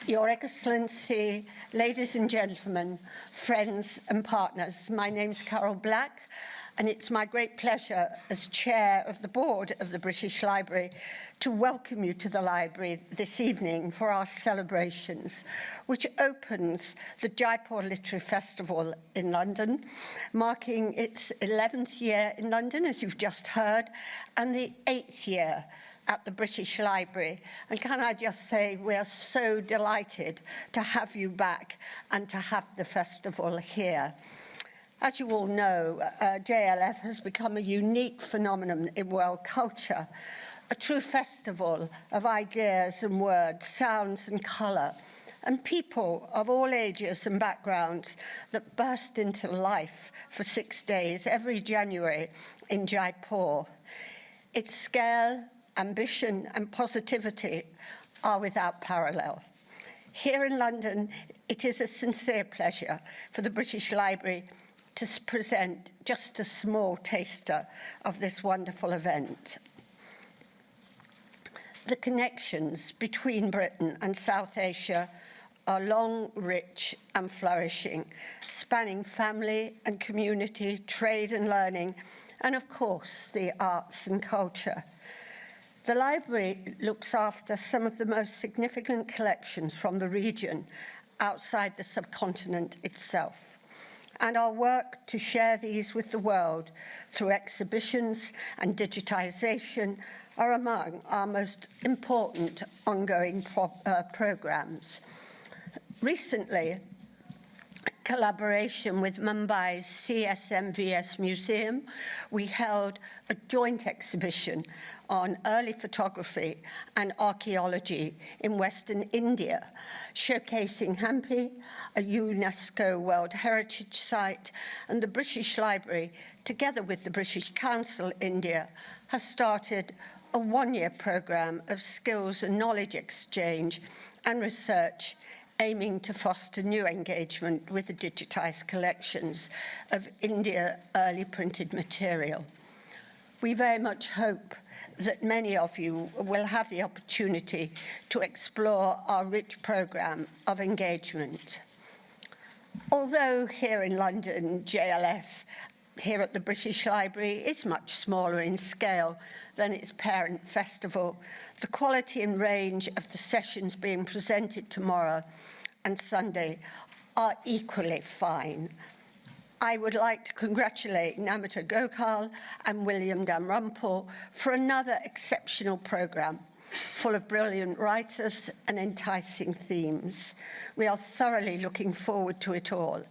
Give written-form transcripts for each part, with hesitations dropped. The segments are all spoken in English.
Your Excellency, ladies and gentlemen, friends and partners, my name's Carol Black, and it's my great pleasure as Chair of the Board of the British Library to welcome you to the library this evening for our celebrations, which opens the Jaipur Literature Festival in London, marking its 11th year in London, as you've just heard, and the 8th year at the British Library. And can I just say, we are so delighted to have you back and to have the festival here. As you all know, JLF has become a unique phenomenon in world culture, a true festival of ideas and words, sounds and colour, and people of all ages and backgrounds that burst into life for 6 days every January in Jaipur. Its scale, ambition and positivity are without parallel. Here in London, it is a sincere pleasure for the British Library to present just a small taster of this wonderful event. The connections between Britain and South Asia are long, rich and flourishing, spanning family and community, trade and learning, and of course, the arts and culture. The library looks after some of the most significant collections from the region outside the subcontinent itself. And our work to share these with the world through exhibitions and digitization are among our most important ongoing programs. Recently, collaboration with Mumbai's CSMVS Museum, we held a joint exhibition on early photography and archaeology in Western India, showcasing Hampi, a UNESCO World Heritage Site, and the British Library, together with the British Council India, has started a one-year programme of skills and knowledge exchange and research aiming to foster new engagement with the digitised collections of India early printed material. We very much hope that many of you will have the opportunity to explore our rich programme of engagement. Although here in London, JLF, here at the British Library, is much smaller in scale than its parent festival, the quality and range of the sessions being presented tomorrow and Sunday are equally fine. I would like to congratulate Namita Gokhale and William Dalrymple for another exceptional programme, full of brilliant writers and enticing themes. We are thoroughly looking forward to it all.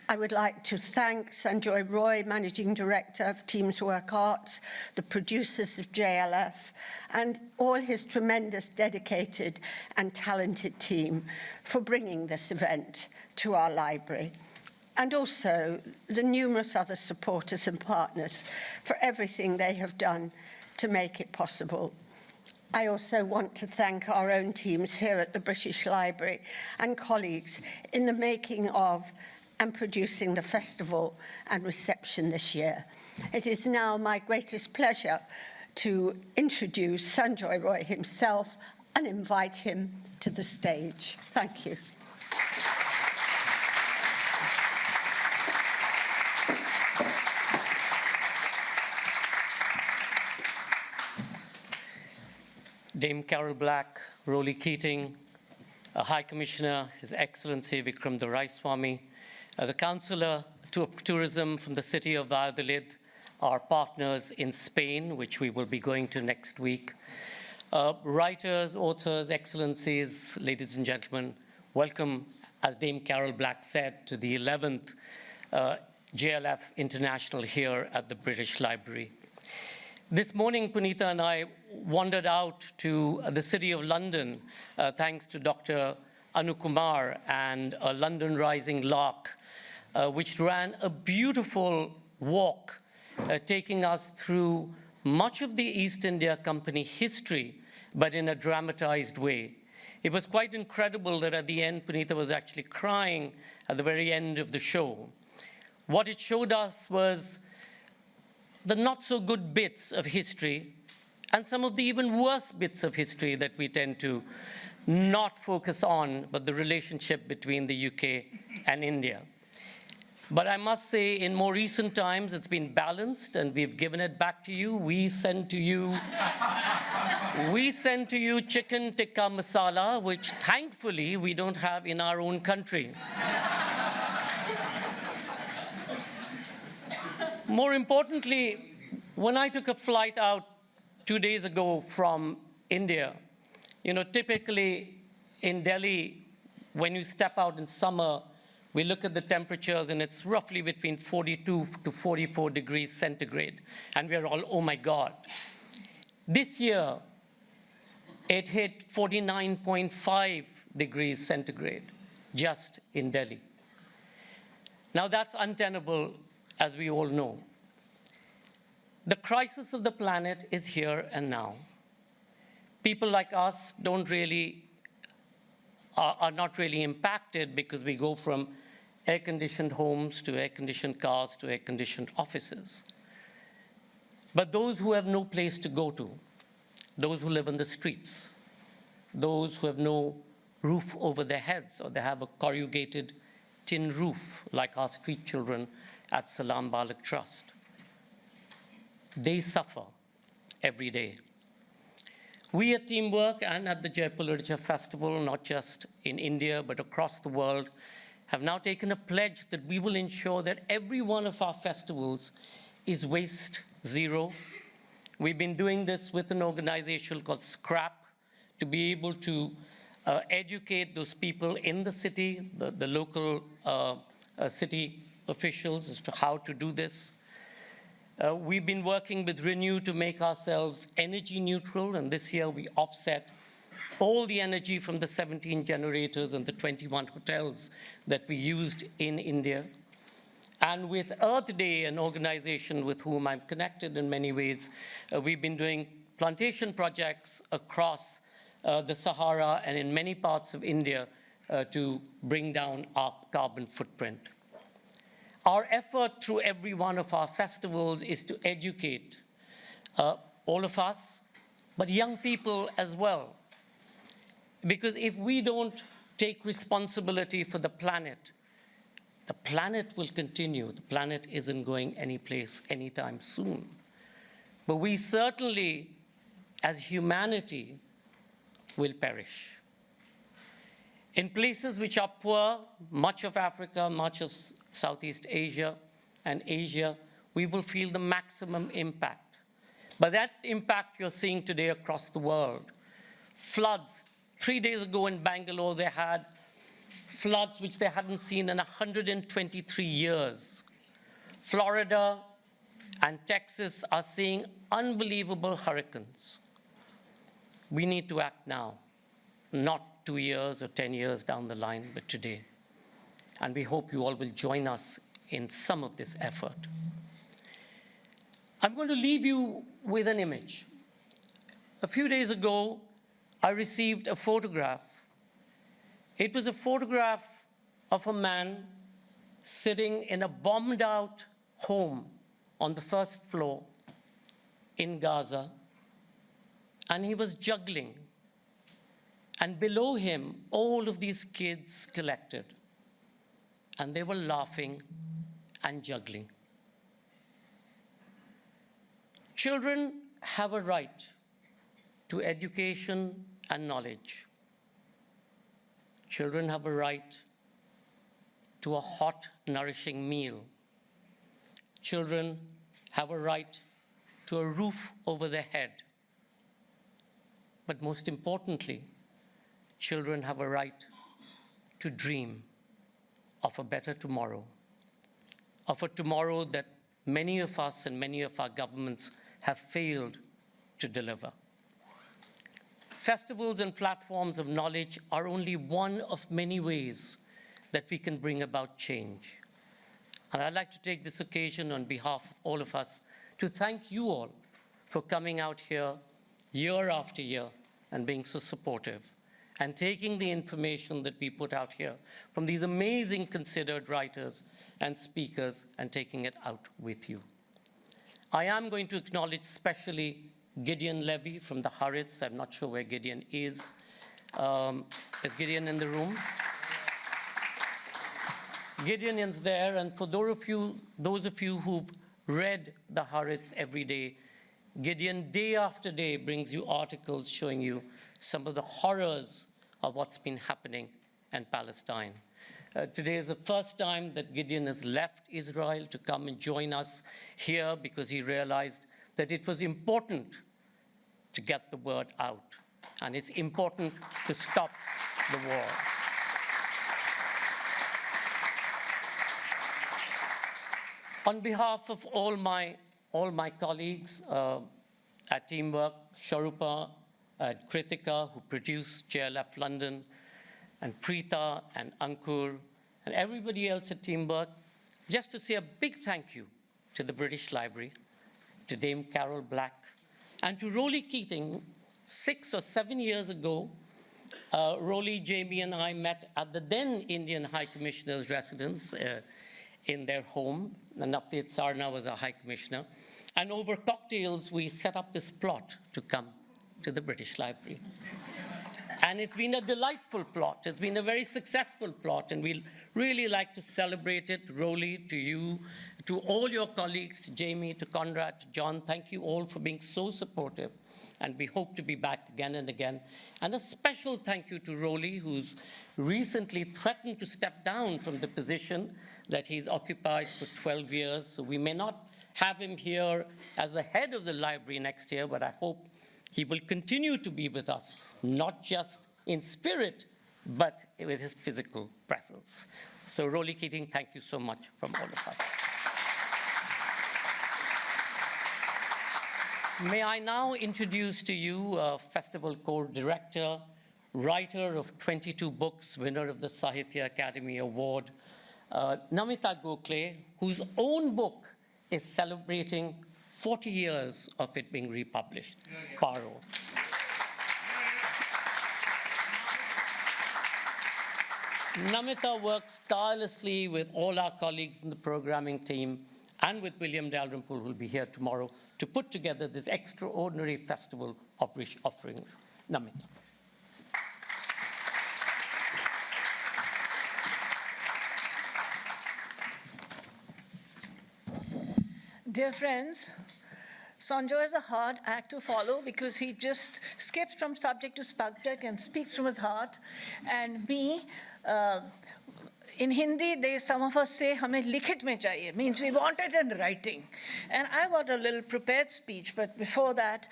I would like to thank Sanjoy Roy, Managing Director of Teams Work Arts, the producers of JLF, and all his tremendous, dedicated and talented team for bringing this event to our library, and also the numerous other supporters and partners for everything they have done to make it possible. I also want to thank our own teams here at the British Library and colleagues in the making of and producing the festival and reception this year. It is now my greatest pleasure to introduce Sanjoy Roy himself and invite him to the stage. Thank you. Dame Carol Black, Rolly Keating, High Commissioner, His Excellency Vikram Doraiswami, the Councillor of Tourism from the city of Valladolid, our partners in Spain, which we will be going to next week, writers, authors, excellencies, ladies and gentlemen, welcome, as Dame Carol Black said, to the 11th JLF International here at the British Library. This morning, Punita and I wandered out to the city of London, thanks to Dr. Anukumar and a London Rising Lark, which ran a beautiful walk, taking us through much of the East India Company history, but in a dramatized way. It was quite incredible that at the end, Punita was actually crying at the very end of the show. What it showed us was the not-so-good bits of history and some of the even worse bits of history that we tend to not focus on, but the relationship between the UK and India. But I must say, in more recent times, it's been balanced, and we've given it back to you. We send to you chicken tikka masala, which thankfully we don't have in our own country. More importantly, when I took a flight out 2 days ago from India, typically in Delhi, when you step out in summer, we look at the temperatures, and it's roughly between 42 to 44 degrees centigrade. And we're all, oh my God. This year, it hit 49.5 degrees centigrade just in Delhi. Now, that's untenable, as we all know. The crisis of the planet is here and now. People like us are not really impacted because we go from air-conditioned homes to air-conditioned cars to air-conditioned offices. But those who have no place to go to, those who live on the streets, those who have no roof over their heads, or they have a corrugated tin roof, like our street children at Salam Balak Trust, they suffer every day. We at Teamwork and at the Jaipur Literature Festival, not just in India, but across the world, have now taken a pledge that we will ensure that every one of our festivals is waste zero. We've been doing this with an organization called Scrap to be able to educate those people in the city, the local city officials, as to how to do this. We've been working with Renew to make ourselves energy neutral, and this year we offset all the energy from the 17 generators and the 21 hotels that we used in India. And with Earth Day, an organization with whom I'm connected in many ways, we've been doing plantation projects across the Sahara and in many parts of India to bring down our carbon footprint. Our effort through every one of our festivals is to educate all of us, but young people as well. Because if we don't take responsibility for the planet will continue. The planet isn't going anyplace anytime soon. But we certainly, as humanity, will perish. In places which are poor, much of Africa, much of Southeast Asia and Asia, we will feel the maximum impact. But that impact you're seeing today across the world. Floods. 3 days ago in Bangalore, they had floods which they hadn't seen in 123 years. Florida and Texas are seeing unbelievable hurricanes. We need to act now, not 2 years or 10 years down the line, but today. And we hope you all will join us in some of this effort. I'm going to leave you with an image. A few days ago, I received a photograph. It was a photograph of a man sitting in a bombed-out home on the first floor in Gaza, and he was juggling. And below him, all of these kids collected, and they were laughing and juggling. Children have a right to education and knowledge. Children have a right to a hot, nourishing meal. Children have a right to a roof over their head. But most importantly, children have a right to dream of a better tomorrow, of a tomorrow that many of us and many of our governments have failed to deliver. Festivals and platforms of knowledge are only one of many ways that we can bring about change. And I'd like to take this occasion on behalf of all of us to thank you all for coming out here year after year and being so supportive and taking the information that we put out here from these amazing considered writers and speakers and taking it out with you. I am going to acknowledge specially Gideon Levy from the Harids. I'm not sure where Gideon is. Is Gideon in the room? Gideon is there, and for those of you who've read the Haaretz every day, Gideon day after day brings you articles showing you some of the horrors of what's been happening in Palestine. Today is the first time that Gideon has left Israel to come and join us here because he realized that it was important to get the word out, and it's important to stop the war. On behalf of all my colleagues at Teamwork, Sharupa and Kritika, who produced JLF London, and Preeta and Ankur, and everybody else at Teamwork, just to say a big thank you to the British Library, to Dame Carol Black, and to Roly Keating. 6 or 7 years ago, Roly, Jamie, and I met at the then Indian High Commissioner's residence in their home, and Navdeep Sarna was our High Commissioner. And over cocktails, we set up this plot to come to the British Library. And it's been a delightful plot. It's been a very successful plot, and we'd really like to celebrate it. Roly, to you, to all your colleagues, to Jamie, to Conrad, to John, thank you all for being so supportive, and we hope to be back again and again. And a special thank you to Roly, who's recently threatened to step down from the position that he's occupied for 12 years. So we may not have him here as the head of the library next year, but I hope he will continue to be with us, not just in spirit, but with his physical presence. So Roly Keating, thank you so much from all of us. May I now introduce to you a festival co-director, writer of 22 books, winner of the Sahitya Akademi Award, Namita Gokhale, whose own book is celebrating 40 years of it being republished, Paro. Namita works tirelessly with all our colleagues in the programming team and with William Dalrymple, who will be here tomorrow, to put together this extraordinary festival of rich offerings. Namita. Dear friends, Sanjoy is a hard act to follow because he just skips from subject to subject and speaks from his heart. And me, in Hindi, some of us say, "Hame likhit mein chahiye," means we want it in writing. And I got a little prepared speech, but before that,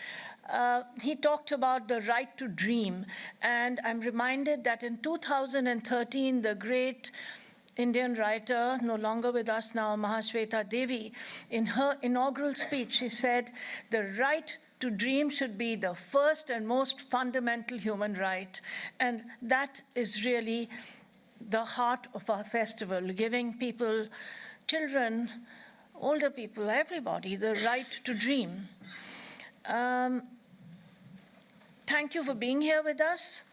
he talked about the right to dream. And I'm reminded that in 2013, the great Indian writer, no longer with us now, Mahashweta Devi, in her inaugural speech, she said, the right to dream should be the first and most fundamental human right. And that is really the heart of our festival, giving people, children, older people, everybody, the right to dream. Thank you for being here with us.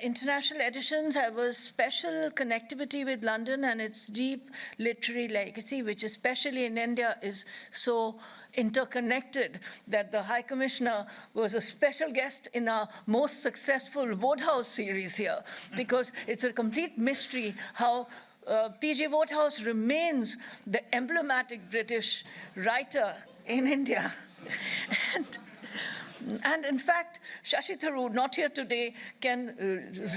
International editions have a special connectivity with London and its deep literary legacy, which especially in India is so interconnected that the High Commissioner was a special guest in our most successful Wodehouse series here, because it's a complete mystery how P.G. Wodehouse remains the emblematic British writer in India. And in fact, Shashi Tharoor, not here today, can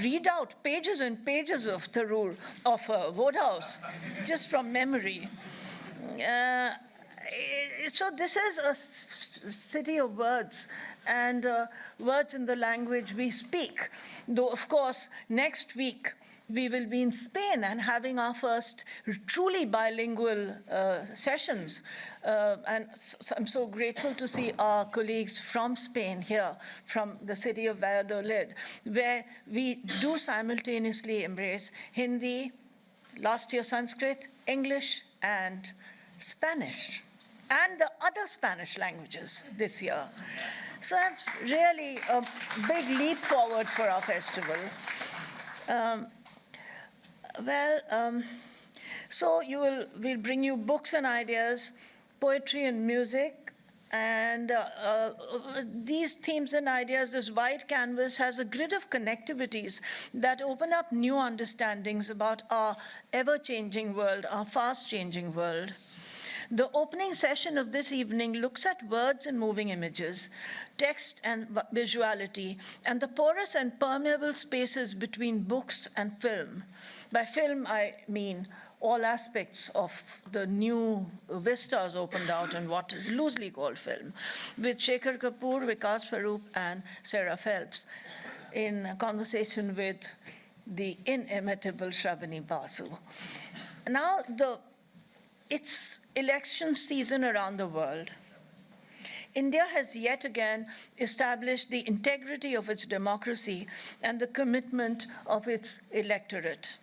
read out pages and pages of Tharoor, of Wodehouse, just from memory. So this is a city of words, and words in the language we speak. Though, of course, next week, we will be in Spain and having our first truly bilingual sessions. And I'm so grateful to see our colleagues from Spain here, from the city of Valladolid, where we do simultaneously embrace Hindi, last year Sanskrit, English, and Spanish, and the other Spanish languages this year. So that's really a big leap forward for our festival. So we'll bring you books and ideas, poetry and music, And these themes and ideas, this wide canvas has a grid of connectivities that open up new understandings about our ever-changing world, our fast-changing world. The opening session of this evening looks at words and moving images, text and visuality, and the porous and permeable spaces between books and film. By film, I mean all aspects of the new vistas opened out in what is loosely called film, with Shekhar Kapoor, Vikas Swaroop, and Sarah Phelps, in conversation with the inimitable Shravani Basu. Now, it's election season around the world. India has yet again established the integrity of its democracy and the commitment of its electorate.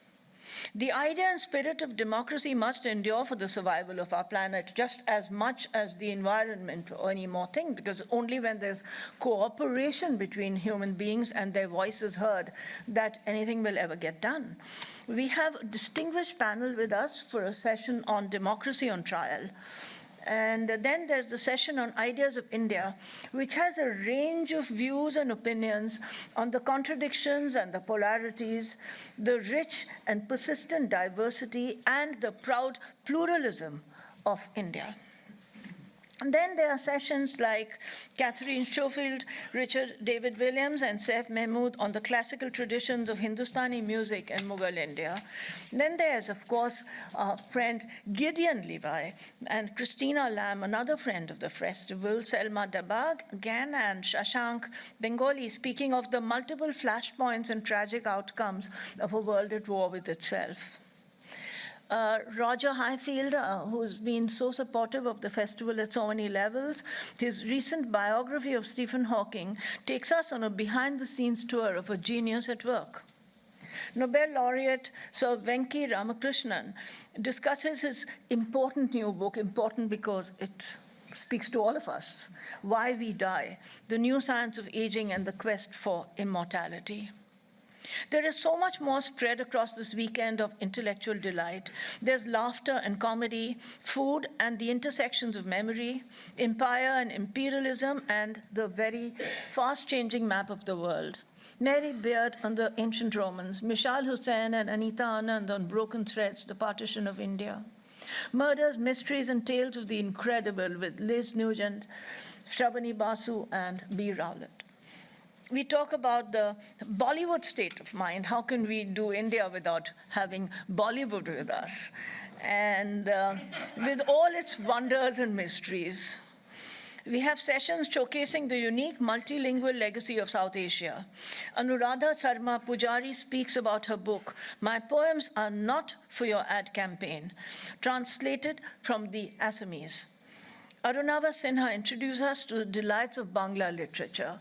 The idea and spirit of democracy must endure for the survival of our planet just as much as the environment or any more thing, because only when there's cooperation between human beings and their voices heard that anything will ever get done. We have a distinguished panel with us for a session on democracy on trial. And then there's the session on Ideas of India, which has a range of views and opinions on the contradictions and the polarities, the rich and persistent diversity, and the proud pluralism of India. And then there are sessions like Catherine Schofield, Richard David Williams, and Saif Mahmood on the classical traditions of Hindustani music and Mughal India. Then there's, of course, our friend Gideon Levi and Christina Lamb, another friend of the festival, Selma Dabag again, and Shashank Bengali, speaking of the multiple flashpoints and tragic outcomes of a world at war with itself. Roger Highfield, who's been so supportive of the festival at so many levels, his recent biography of Stephen Hawking takes us on a behind-the-scenes tour of a genius at work. Nobel laureate Sir Venki Ramakrishnan discusses his important new book, important because it speaks to all of us, Why We Die, the New Science of Aging and the Quest for Immortality. There is so much more spread across this weekend of intellectual delight. There's laughter and comedy, food and the intersections of memory, empire and imperialism, and the very fast-changing map of the world. Mary Beard on the ancient Romans, Mishal Hussain and Anita Anand on Broken Threads, the partition of India. Murders, mysteries, and tales of the incredible with Liz Nugent, Shravani Basu, and B. Rowlett. We talk about the Bollywood state of mind. How can we do India without having Bollywood with us? And with all its wonders and mysteries. We have sessions showcasing the unique multilingual legacy of South Asia. Anuradha Sharma Pujari speaks about her book, My Poems Are Not for Your Ad Campaign, translated from the Assamese. Arunava Sinha introduces us to the delights of Bangla literature.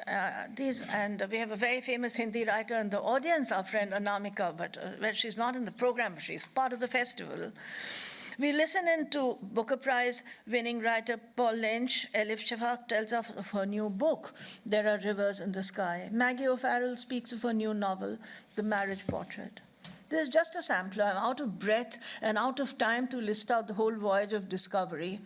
And we have a very famous Hindi writer in the audience, our friend Anamika, but she's not in the program, but she's part of the festival. We listen in to Booker Prize winning writer Paul Lynch. Elif Shafak tells us of her new book, There Are Rivers in the Sky. Maggie O'Farrell speaks of her new novel, The Marriage Portrait. This is just a sampler. I'm out of breath and out of time to list out the whole voyage of discovery.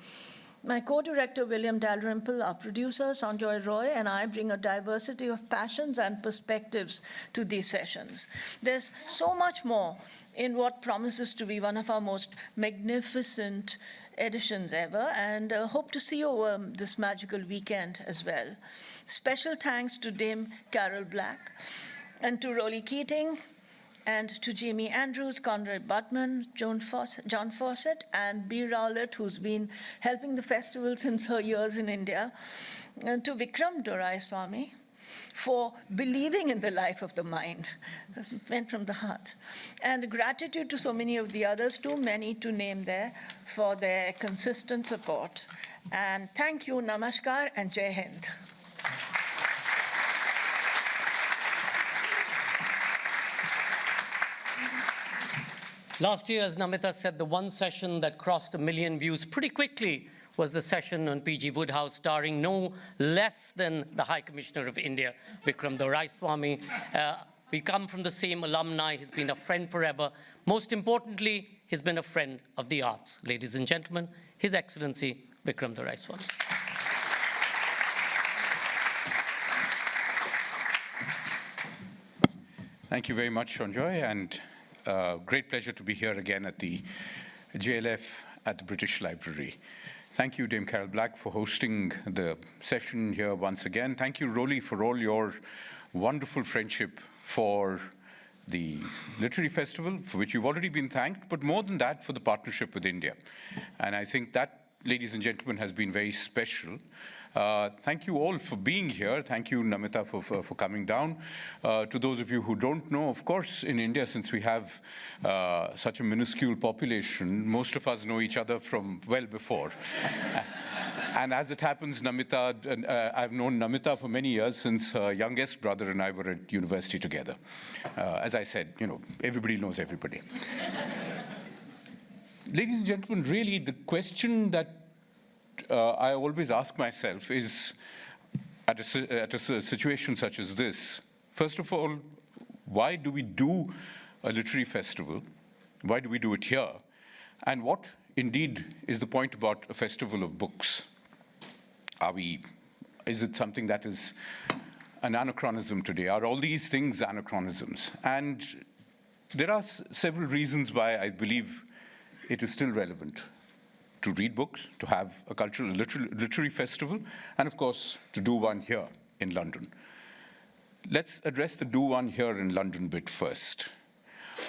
My co-director, William Dalrymple, our producer, Sanjoy Roy, and I bring a diversity of passions and perspectives to these sessions. There's so much more in what promises to be one of our most magnificent editions ever, and hope to see you this magical weekend as well. Special thanks to Dame Carol Black, and to Roly Keating, and to Jamie Andrews, Conrad Butman, John Fawcett, and B. Rowlett, who's been helping the festival since her years in India, and to Vikram Doraiswami for believing in the life of the mind. It went from the heart. And gratitude to so many of the others, too many to name there, for their consistent support. And thank you, namaskar, and Jai Hind. Last year, as Namita said, the one session that crossed 1 million views pretty quickly was the session on P.G. Wodehouse, starring no less than the High Commissioner of India, Vikram Doraiswami. We come from the same alumni. He's been a friend forever. Most importantly, he's been a friend of the arts. Ladies and gentlemen, His Excellency, Vikram Doraiswami. Thank you very much, Sanjoy, and great pleasure to be here again at the JLF at the British Library. Thank you, Dame Carol Black, for hosting the session here once again. Thank you, Rolly, for all your wonderful friendship for the Literary Festival, for which you've already been thanked, but more than that, for the partnership with India. And I think that, ladies and gentlemen, has been very special. Thank you all for being here. Thank you, Namita, for coming down. To those of you who don't know, of course, in India, since we have such a minuscule population, most of us know each other from well before. And as it happens, Namita, I've known Namita for many years, since her youngest brother and I were at university together. As I said, everybody knows everybody. Ladies and gentlemen, really the question that I always ask myself is, at a situation such as this, first of all, why do we do a literary festival? Why do we do it here? And what, indeed, is the point about a festival of books? Is it something that is an anachronism today? Are all these things anachronisms? And there are several reasons why I believe it is still relevant to read books, to have a cultural literary festival, and of course, to do one here in London. Let's address the do one here in London bit first.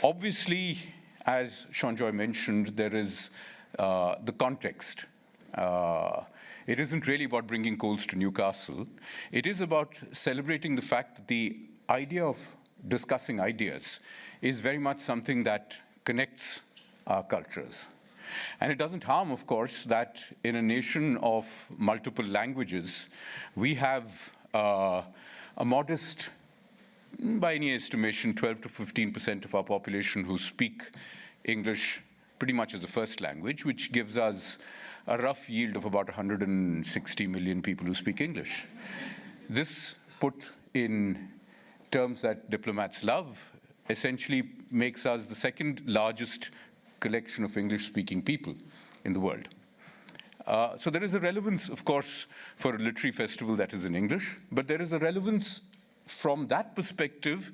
Obviously, as Sanjoy mentioned, there is the context. It isn't really about bringing coals to Newcastle. It is about celebrating the fact that the idea of discussing ideas is very much something that connects our cultures. And it doesn't harm, of course, that in a nation of multiple languages, we have a modest, by any estimation, 12 to 15% of our population who speak English pretty much as a first language, which gives us a rough yield of about 160 million people who speak English. This, put in terms that diplomats love, essentially makes us the second largest collection of English-speaking people in the world. So there is a relevance, of course, for a literary festival that is in English, but there is a relevance from that perspective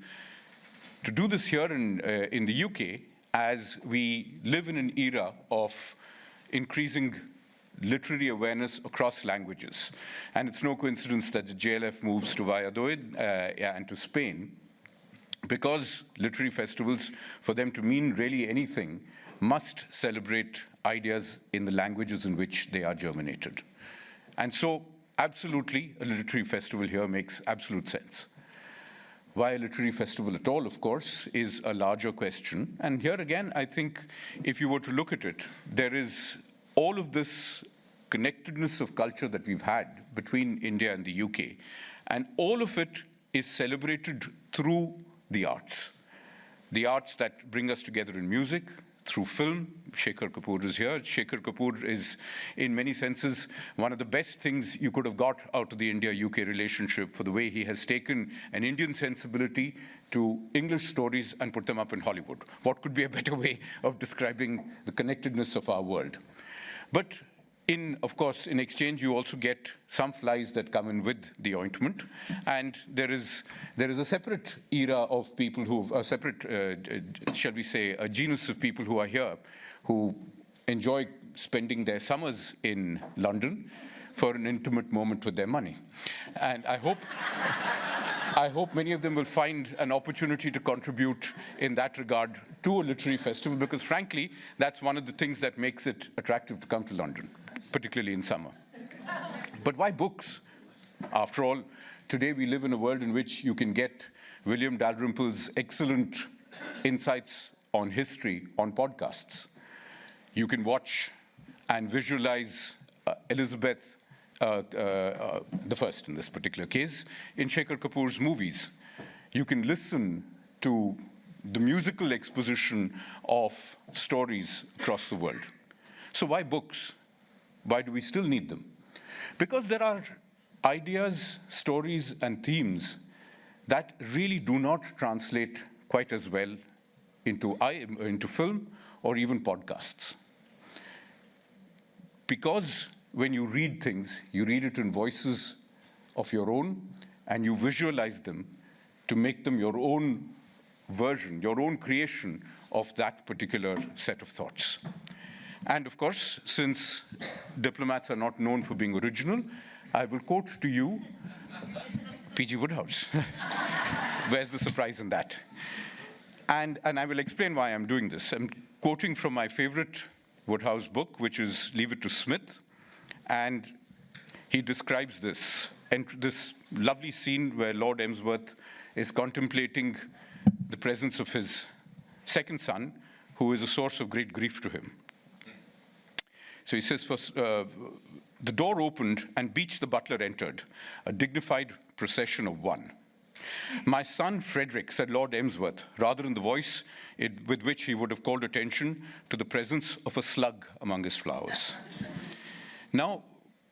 to do this here in the UK, as we live in an era of increasing literary awareness across languages. And it's no coincidence that the JLF moves to Valladolid and to Spain, because literary festivals, for them to mean really anything, must celebrate ideas in the languages in which they are germinated. And so, absolutely, a literary festival here makes absolute sense. Why a literary festival at all, of course, is a larger question. And here again, I think, if you were to look at it, there is all of this connectedness of culture that we've had between India and the UK, and all of it is celebrated through the arts that bring us together in music, through film. Shekhar Kapoor is here. Shekhar Kapoor is, in many senses, one of the best things you could have got out of the India-UK relationship, for the way he has taken an Indian sensibility to English stories and put them up in Hollywood. What could be a better way of describing the connectedness of our world? But of course, in exchange, you also get some flies that come in with the ointment. And there is a separate era of people a separate, shall we say, a genus of people who are here, who enjoy spending their summers in London for an intimate moment with their money. And I hope many of them will find an opportunity to contribute in that regard to a literary festival, because frankly, that's one of the things that makes it attractive to come to London, particularly in summer. But why books? After all, today we live in a world in which you can get William Dalrymple's excellent insights on history on podcasts. You can watch and visualize Elizabeth the first in this particular case, in Shekhar Kapoor's movies. You can listen to the musical exposition of stories across the world. So why books? Why do we still need them? Because there are ideas, stories, and themes that really do not translate quite as well into film or even podcasts. Because when you read things, you read it in voices of your own, and you visualize them to make them your own version, your own creation of that particular set of thoughts. And of course, since diplomats are not known for being original, I will quote to you P.G. Wodehouse. Where's the surprise in that? And I will explain why I'm doing this. I'm quoting from my favorite Wodehouse book, which is Leave It to Smith, and he describes this, and this lovely scene where Lord Emsworth is contemplating the presence of his second son, who is a source of great grief to him. So he says, the door opened and Beach the butler entered, a dignified procession of one. My son, Frederick, said Lord Emsworth, rather in the voice with which he would have called attention to the presence of a slug among his flowers. Now,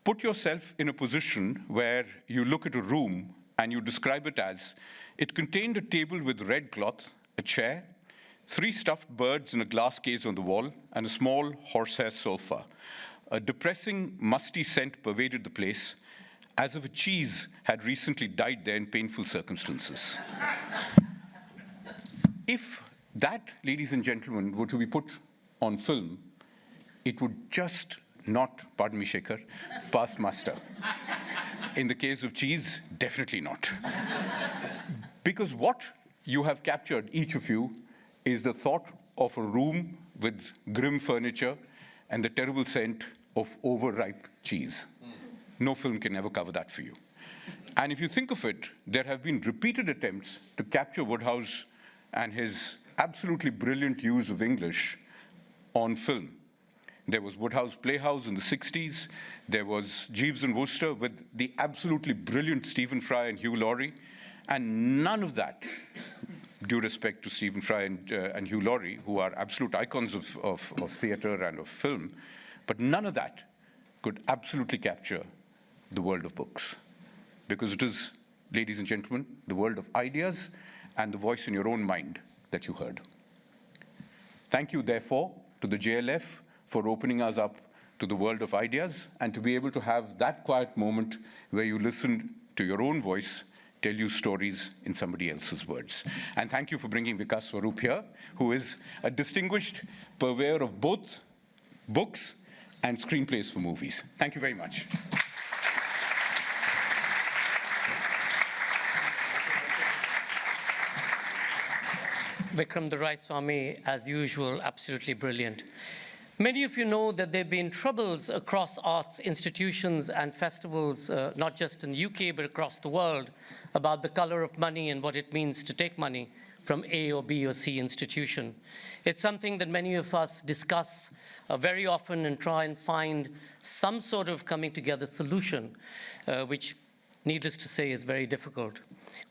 put yourself in a position where you look at a room and you describe it as, it contained a table with red cloth, a chair, 3 stuffed birds in a glass case on the wall, and a small horsehair sofa. A depressing, musty scent pervaded the place, as if a cheese had recently died there in painful circumstances. If that, ladies and gentlemen, were to be put on film, it would just not, pardon me, Shekhar, pass muster. In the case of cheese, definitely not. Because what you have captured, each of you, is the thought of a room with grim furniture and the terrible scent of overripe cheese. No film can ever cover that for you. And if you think of it, there have been repeated attempts to capture Wodehouse and his absolutely brilliant use of English on film. There was Wodehouse Playhouse in the 60s. There was Jeeves and Wooster with the absolutely brilliant Stephen Fry and Hugh Laurie. And none of that, due respect to Stephen Fry and Hugh Laurie, who are absolute icons of theater and of film, but none of that could absolutely capture the world of books. Because it is, ladies and gentlemen, the world of ideas and the voice in your own mind that you heard. Thank you, therefore, to the JLF for opening us up to the world of ideas and to be able to have that quiet moment where you listen to your own voice tell you stories in somebody else's words. And thank you for bringing Vikas Swarup here, who is a distinguished purveyor of both books and screenplays for movies. Thank you very much. Vikram Doraiswami, as usual, absolutely brilliant. Many of you know that there have been troubles across arts institutions and festivals, not just in the UK, but across the world, about the color of money and what it means to take money from A or B or C institution. It's something that many of us discuss very often and try and find some sort of coming together solution, which, needless to say, is very difficult.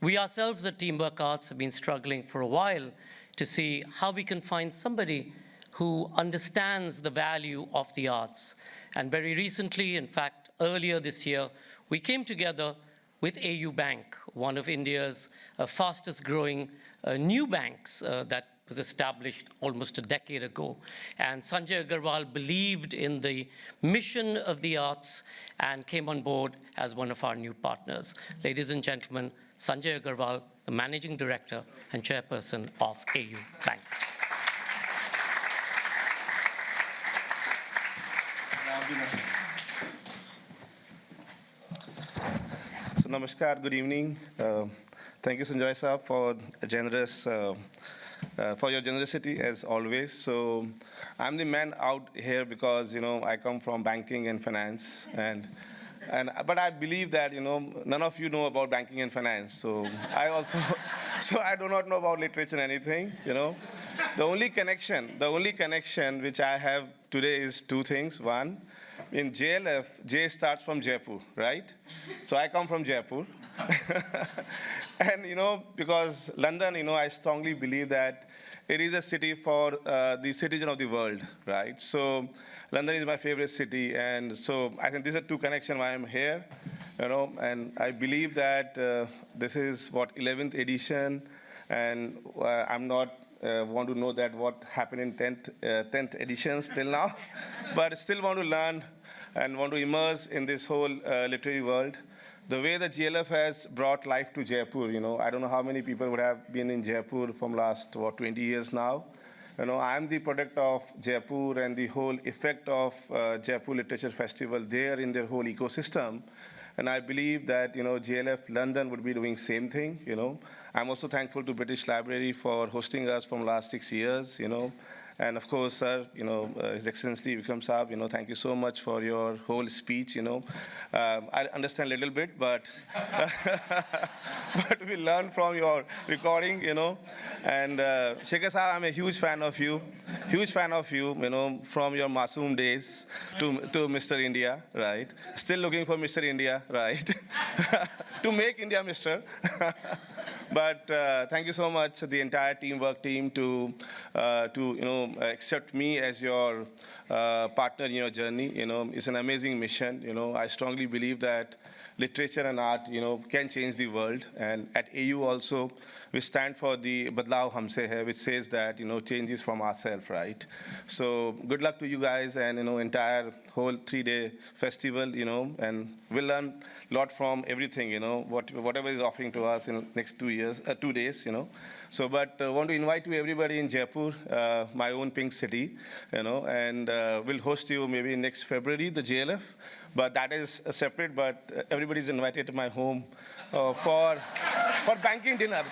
We ourselves at Teamwork Arts have been struggling for a while to see how we can find somebody who understands the value of the arts. And very recently, in fact, earlier this year, we came together with AU Bank, one of India's fastest growing new banks that was established almost a decade ago. And Sanjay Agarwal believed in the mission of the arts and came on board as one of our new partners. Ladies and gentlemen, Sanjay Agarwal, the Managing Director and Chairperson of AU Bank. So, namaskar, good evening. Thank you, Sanjoy sir, for your generosity as always. So, I'm the man out here because I come from banking and finance, but I believe that none of you know about banking and finance. So I do not know about literature and anything. The only connection which I have today is 2 things. One, in JLF, J starts from Jaipur, right? So I come from Jaipur. And, because London, I strongly believe that it is a city for the citizen of the world, right? So London is my favorite city. And so I think these are 2 connections why I'm here, and I believe that this is 11th edition, and I'm not want to know that what happened in 10th editions till now, but still want to learn and want to immerse in this whole literary world. the way the JLF has brought life to Jaipur, I don't know how many people would have been in Jaipur from last, 20 years now. I'm the product of Jaipur and the whole effect of Jaipur Literature Festival there in their whole ecosystem. And I believe that, JLF London would be doing same thing, I'm also thankful to British Library for hosting us from last 6 years, And of course, sir, His Excellency Vikram Saab, thank you so much for your whole speech, I understand a little bit, but but we learn from your recording, And Shekhar Saab, I'm a huge fan of you, from your Masoom days to Mr. India, right? Still looking for Mr. India, right? To make India Mr. But thank you so much, the entire teamwork team, to accept me as your partner in your journey. It's an amazing mission. I strongly believe that literature and art, can change the world. And at AU also, we stand for the Badlao Humse Hai, which says that, change is from ourselves, right? So good luck to you guys and, entire whole 3-day festival, and we'll learn a lot from everything, whatever is offering to us in next 2 days, So, but want to invite you everybody in Jaipur, my own pink city, and we'll host you maybe next February, the JLF, but that is separate, but everybody's invited to my home for banking dinner,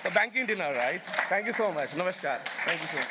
right? Thank you so much. Namaskar. Thank you so much.